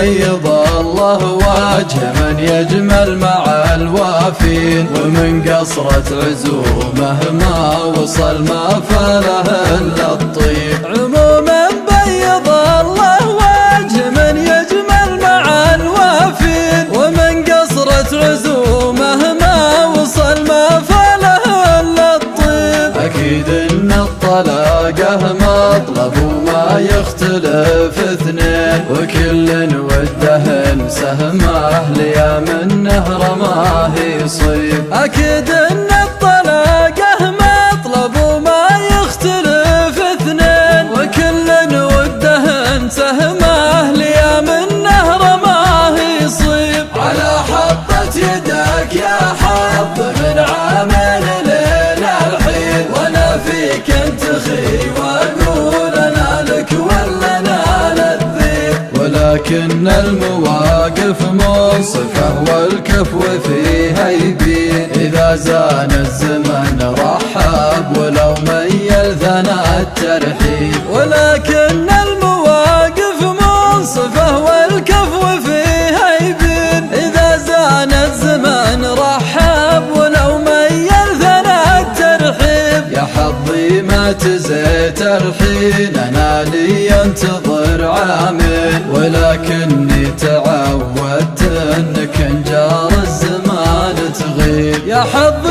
بيض الله وجه من يجمل مع الوافين، ومن قصرة عزومه ما وصل ما فله إلا الطيب. عموما بيض الله وجه من يجمل مع الوافين، ومن قصرة عزومه ما وصل ما فله إلا الطيب. أكيد إن الطلاقة مطلب وما يختلف اثنين، وكل وده سهمه ليا منه رماه يصيب. أكيد إن الطلاقة مطلب وما يختلف اثنين، وكل وده سهمه ليا منه رماه يصيب. على حطة يدك يا حظ من عامل لنا الحين، وانا فيك انتخي واقول انا لك ولا انا للذيب. ولكن المواقف منصفة والكفو فيها يبين، إذا زان الزمن رحب ولو ميل ثنا الترحيب. ولكن المواقف منصفة والكفو فيها يبين، إذا زان الزمن رحب ولو ميل ثنا الترحيب. يا حظي ما تزيت الحين أنا لي انتظر عامين، ولكني تعودت انك انجار الزمان تغيب. يا حظي